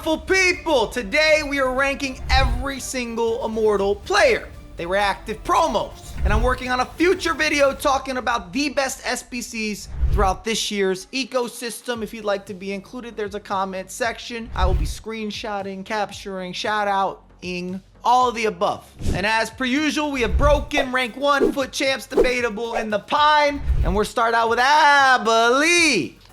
Beautiful people, today we are ranking every single Immortal player. They were active promos, and I'm working on a future video talking about the best SBCs throughout this year's ecosystem. If you'd like to be included, there's a comment section. I will be screenshotting, capturing, shout-outing, all of the above. And as per usual, we have broken rank 1 foot champs debatable in the pine, and we're start out with LaBelle.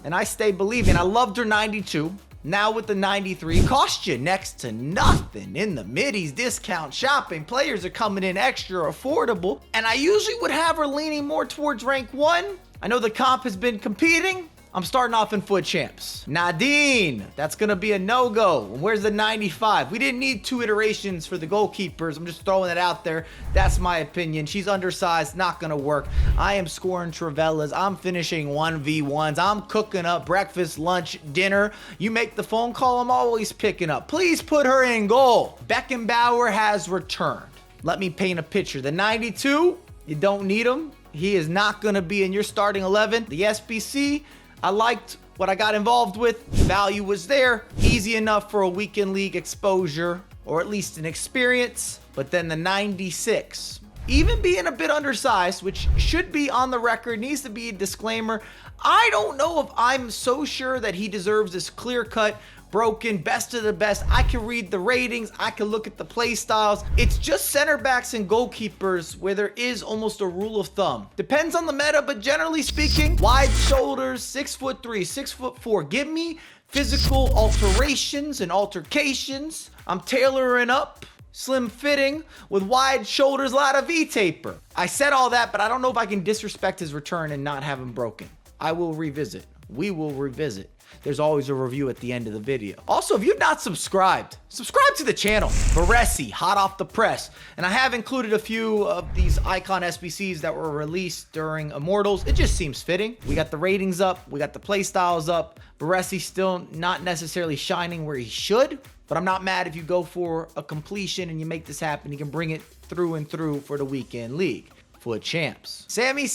And I stay believing. I loved her 92. Now with the 93, cost you next to nothing in the middies discount shopping. Players are coming in extra affordable, and I usually would have her leaning more towards rank 1. I know the comp has been competing. I'm starting off in foot champs. Nadine, that's gonna be a no-go. Where's the 95? We didn't need 2 iterations for the goalkeepers. I'm just throwing it out there. That's my opinion. She's undersized, not gonna work. I am scoring Travellas. I'm finishing 1v1s. I'm cooking up breakfast, lunch, dinner. You make the phone call, I'm always picking up. Please put her in goal. Beckenbauer has returned. Let me paint a picture. The 92, you don't need him. He is not gonna be in your starting 11. The SBC, I liked what I got involved with. Value was there. Easy enough for a weekend league exposure, or at least an experience. But then the 96, even being a bit undersized, which should be on the record, needs to be a disclaimer. I don't know if I'm so sure that he deserves this clear-cut, broken, best of the best. I can read the ratings. I can look at the play styles. It's just center backs and goalkeepers where there is almost a rule of thumb. Depends on the meta, but generally speaking, wide shoulders, 6'3", 6'4". Give me physical alterations and altercations. I'm tailoring up, slim fitting with wide shoulders, a lot of V-taper. I said all that, but I don't know if I can disrespect his return and not have him broken. I will revisit. We will revisit. There's always a review at the end of the video. Also, if you've not subscribed, subscribe to the channel. Baresi, hot off the press. And I have included a few of these icon SBCs that were released during Immortals. It just seems fitting. We got the ratings up. We got the play styles up. Baresi still not necessarily shining where he should, but I'm not mad if you go for a completion and you make this happen. You can bring it through and through for the weekend league. Foot champs. Sammy.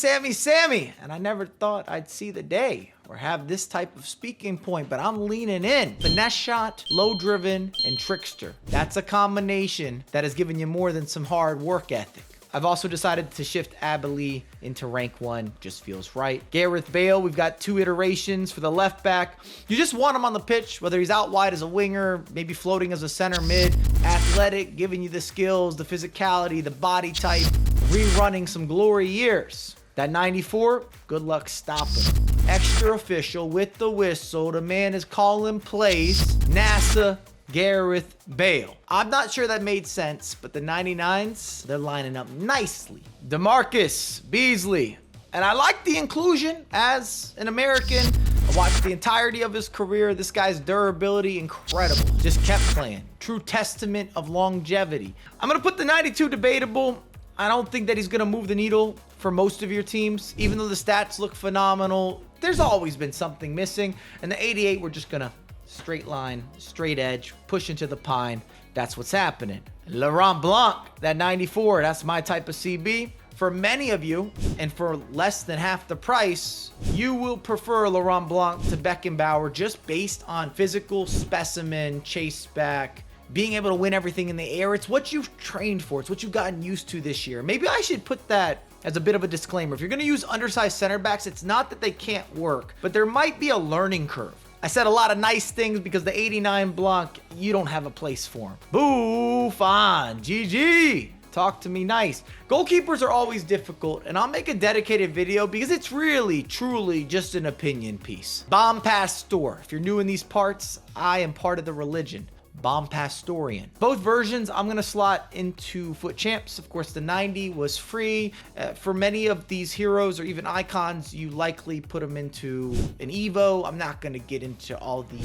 And I never thought I'd see the day or have this type of speaking point, but I'm leaning in. Finesse shot, low driven, and trickster. That's a combination that has given you more than some hard work ethic. I've also decided to shift LaBelle into rank 1. Just feels right. Gareth Bale, we've got 2 iterations for the left back. You just want him on the pitch, whether he's out wide as a winger, maybe floating as a center mid, athletic, giving you the skills, the physicality, the body type, rerunning some glory years. That 94, good luck stopping. Extra official with the whistle. The man is calling plays. NASA Gareth Bale. I'm not sure that made sense, but the 99s, they're lining up nicely. DeMarcus Beasley. And I like the inclusion as an American. I watched the entirety of his career. This guy's durability, incredible. Just kept playing. True testament of longevity. I'm going to put the 92 debatable. I don't think that he's going to move the needle for most of your teams. Even though the stats look phenomenal, there's always been something missing. And the 88, we're just going to straight line, straight edge, push into the pine. That's what's happening. Laurent Blanc, that 94, that's my type of CB. For many of you, and for less than half the price, you will prefer Laurent Blanc to Beckenbauer just based on physical specimen, chase back, being able to win everything in the air. It's what you've trained for. It's what you've gotten used to this year. Maybe I should put that as a bit of a disclaimer. If you're going to use undersized center backs, it's not that they can't work, but there might be a learning curve. I said a lot of nice things because the 89 Blanc, you don't have a place for him. Boo, fine, GG. Talk to me nice. Goalkeepers are always difficult, and I'll make a dedicated video because it's really, truly just an opinion piece. Bomb Pastor. If you're new in these parts, I am part of the religion. Bomb Pastorian. Both versions I'm going to slot into foot champs. Of course, the 90 was free. For many of these heroes or even icons, you likely put them into an Evo. I'm not going to get into all the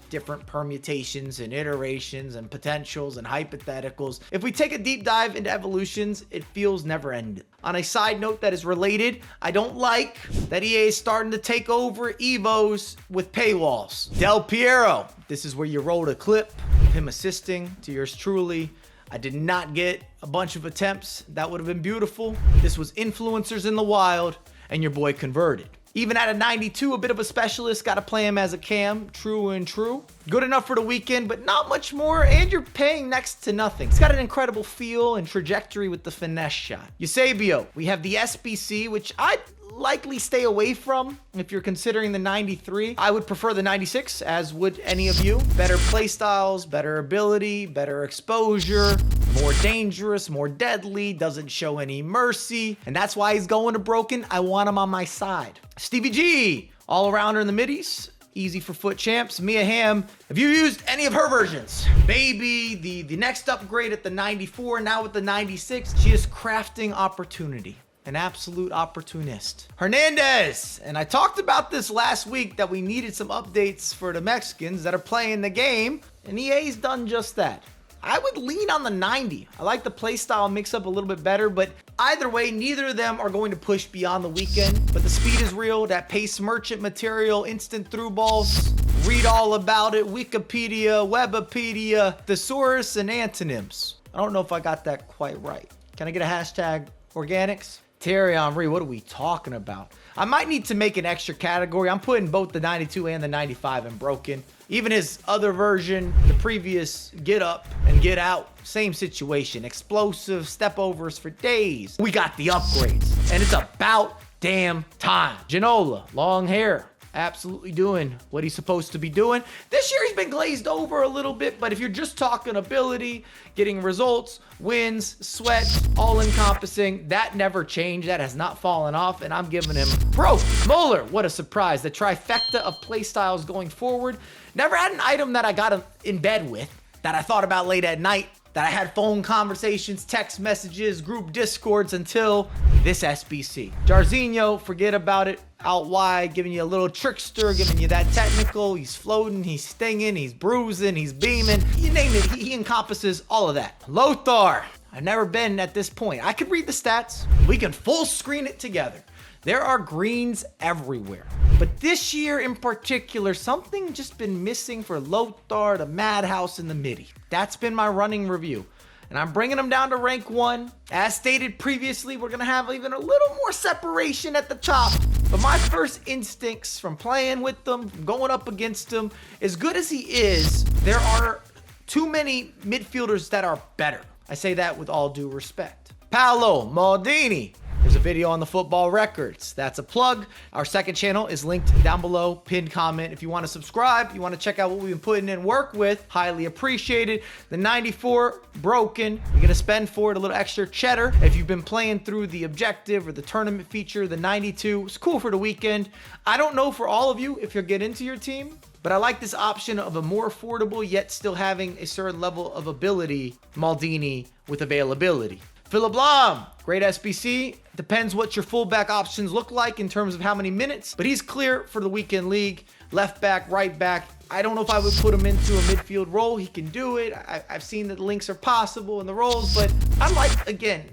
different permutations and iterations and potentials and hypotheticals. If we take a deep dive into evolutions, it feels never ending. On a side note that is related, I don't like that EA is starting to take over Evos with paywalls. Del Piero, this is where you rolled a clip of him assisting to yours truly. I did not get a bunch of attempts. That would have been beautiful. This was influencers in the wild, and your boy converted. Even at a 92, a bit of a specialist. Got to play him as a cam. True and true. Good enough for the weekend, but not much more. And you're paying next to nothing. He's got an incredible feel and trajectory with the finesse shot. Eusebio, we have the SBC, which I'd likely stay away from if you're considering the 93. I would prefer the 96, as would any of you. Better play styles, better ability, better exposure, more dangerous, more deadly, doesn't show any mercy, and that's why he's going to broken. I want him on my side. Stevie G, all-arounder in the middies. Easy for foot champs. Mia Hamm, have you used any of her versions? Baby, the next upgrade at the 94, now with the 96, she is crafting opportunity. An absolute opportunist. Hernandez, and I talked about this last week that we needed some updates for the Mexicans that are playing the game, and EA's done just that. I would lean on the 90. I like the playstyle mix up a little bit better, but either way, neither of them are going to push beyond the weekend. But the speed is real, that pace merchant material, instant through balls, read all about it, Wikipedia, Webipedia, thesaurus, and antonyms. I don't know if I got that quite right. Can I get a hashtag organics? Thierry Henry, what are we talking about? I might need to make an extra category. I'm putting both the 92 and the 95 in broken. Even his other version, the previous get up and get out, same situation. Explosive step overs for days. We got the upgrades, and it's about damn time. Ginola, long hair. Absolutely doing what he's supposed to be doing. This year he's been glazed over a little bit, but if you're just talking ability, getting results, wins, sweat, all encompassing, that never changed. That has not fallen off, and I'm giving him pro. Moeller, what a surprise. The trifecta of playstyles going forward. Never had an item that I got in bed with, that I thought about late at night, that I had phone conversations, text messages, group discords until this SBC. Jarzinho, forget about it. Out wide, giving you a little trickster, giving you that technical. He's floating, he's stinging, he's bruising, he's beaming. You name it, he encompasses all of that. Lothar, I've never been at this point. I could read the stats. We can full screen it together. There are greens everywhere. But this year in particular, something just been missing for Lothar, the Madhouse, and the Midi. That's been my running review. And I'm bringing them down to rank 1. As stated previously, we're going to have even a little more separation at the top. But my first instincts from playing with them, going up against them, as good as he is, there are too many midfielders that are better. I say that with all due respect. Paolo Maldini. There's a video on the football records. That's a plug. Our second channel is linked down below, pinned comment. If you want to subscribe, you want to check out what we've been putting in work with, highly appreciated. The 94, broken. You're going to spend for it a little extra cheddar. If you've been playing through the objective or the tournament feature, the 92, it's cool for the weekend. I don't know for all of you if you'll get into your team, but I like this option of a more affordable yet still having a certain level of ability, Maldini with availability. Philip Lahm, great SBC. Depends what your fullback options look like in terms of how many minutes, but he's clear for the weekend league. Left back, right back. I don't know if I would put him into a midfield role. He can do it. I've seen that links are possible in the roles, but I like, again,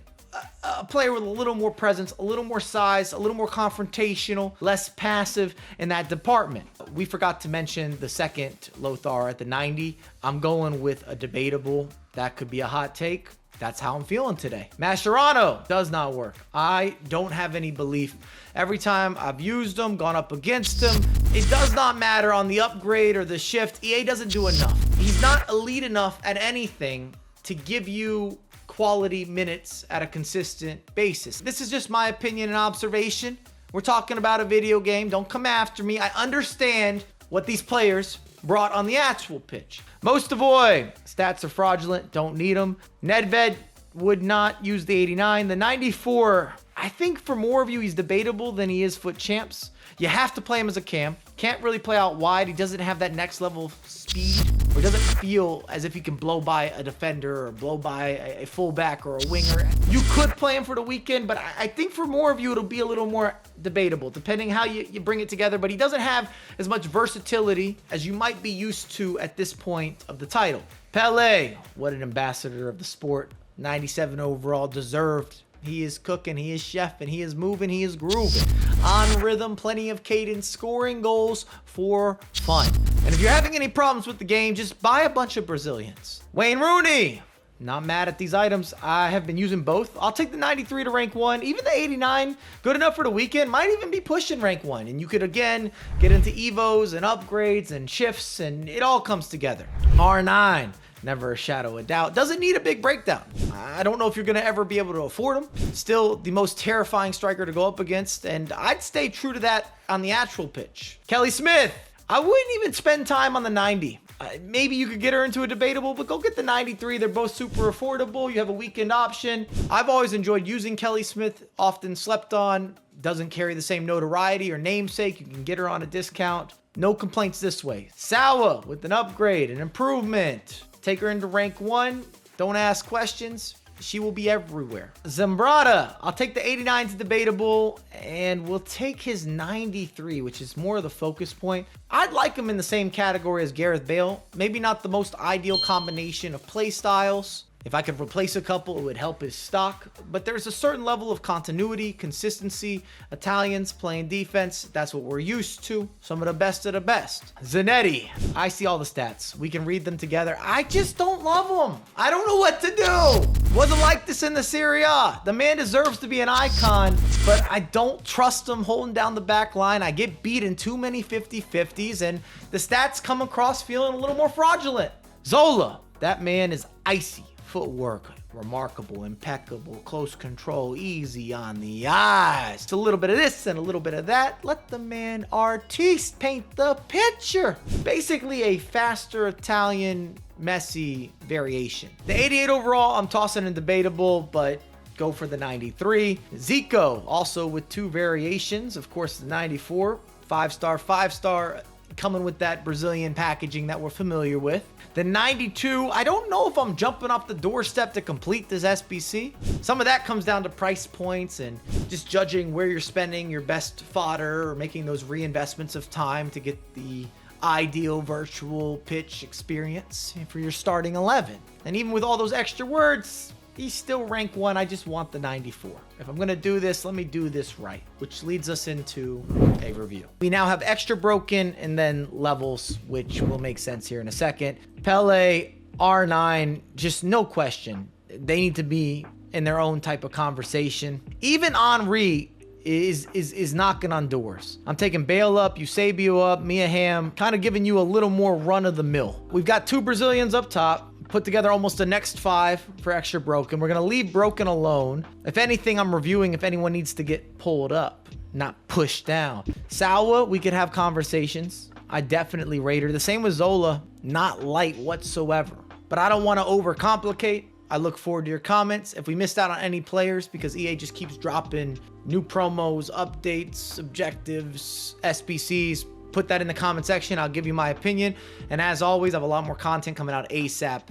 a player with a little more presence, a little more size, a little more confrontational, less passive in that department. We forgot to mention the second Lothar at the 90. I'm going with a debatable. That could be a hot take. That's how I'm feeling today. Mascherano does not work. I don't have any belief. Every time I've used him, gone up against him, it does not matter on the upgrade or the shift. EA doesn't do enough. He's not elite enough at anything to give you quality minutes at a consistent basis. This is just my opinion and observation. We're talking about a video game. Don't come after me. I understand what these players brought on the actual pitch. Mostavoy, stats are fraudulent, don't need them. Nedved would not use the 89. The 94, I think for more of you, he's debatable than he is foot champs. You have to play him as a cam. Can't really play out wide. He doesn't have that next level of speed, or doesn't feel as if he can blow by a defender or blow by a fullback or a winger. You could play him for the weekend, but I think for more of you, it'll be a little more debatable, depending how you bring it together. But he doesn't have as much versatility as you might be used to at this point of the title. Pele, what an ambassador of the sport. 97 overall, deserved. He is cooking, he is chefing, he is moving, he is grooving. On rhythm, plenty of cadence, scoring goals for fun. And if you're having any problems with the game, just buy a bunch of Brazilians. Wayne Rooney, Not mad at these items. I have been using both. I'll take the 93 to rank 1. Even the 89, good enough for the weekend. Might even be pushing rank 1. And you could, again, get into evos and upgrades and shifts, and it all comes together. R9, never a shadow of doubt. Doesn't need a big breakdown. I don't know if you're going to ever be able to afford him. Still the most terrifying striker to go up against, and I'd stay true to that on the actual pitch. Kelly Smith, I wouldn't even spend time on the 90. Maybe you could get her into a debatable, but go get the 93. They're both super affordable. You have a weekend option. I've always enjoyed using Kelly Smith, often slept on, doesn't carry the same notoriety or namesake. You can get her on a discount. No complaints this way. Sawa with an upgrade, an improvement. Take her into rank 1. Don't ask questions. She will be everywhere. Zambrata, I'll take the 89 to debatable, and we'll take his 93, which is more of the focus point. I'd like him in the same category as Gareth Bale. Maybe not the most ideal combination of play styles. If I could replace a couple, it would help his stock. But there's a certain level of continuity, consistency. Italians playing defense, that's what we're used to. Some of the best of the best. Zanetti, I see all the stats. We can read them together. I just don't love him. I don't know what to do. Wasn't like this in the Serie A. The man deserves to be an icon, but I don't trust him holding down the back line. I get beat in too many 50-50s, and the stats come across feeling a little more fraudulent. Zola, that man is icy. Footwork, remarkable, impeccable, close control, easy on the eyes. It's a little bit of this and a little bit of that. Let the man artiste paint the picture. Basically a faster Italian Messi variation. The 88 overall, I'm tossing in debatable, but go for the 93. Zico, also with 2 variations. Of course, the 94, 5-star, 5-star, coming with that Brazilian packaging that we're familiar with. The 92, I don't know if I'm jumping off the doorstep to complete this SBC. Some of that comes down to price points and just judging where you're spending your best fodder or making those reinvestments of time to get the ideal virtual pitch experience for your starting 11. And even with all those extra words, he's still rank 1. I just want the 94. If I'm going to do this, let me do this right, which leads us into a review. We now have extra broken and then levels, which will make sense here in a second. Pele, R9, just no question. They need to be in their own type of conversation. Even Henry is knocking on doors. I'm taking Bale up, Eusebio up, Mia Hamm, kind of giving you a little more run of the mill. We've got 2 Brazilians up top. Put together almost the next 5 for extra broken. We're going to leave broken alone. If anything, I'm reviewing if anyone needs to get pulled up, not pushed down. Sawa, we could have conversations. I definitely rate her. The same with Zola, not light whatsoever. But I don't want to overcomplicate. I look forward to your comments. If we missed out on any players, because EA just keeps dropping new promos, updates, objectives, SBCs, put that in the comment section. I'll give you my opinion. And as always, I have a lot more content coming out ASAP.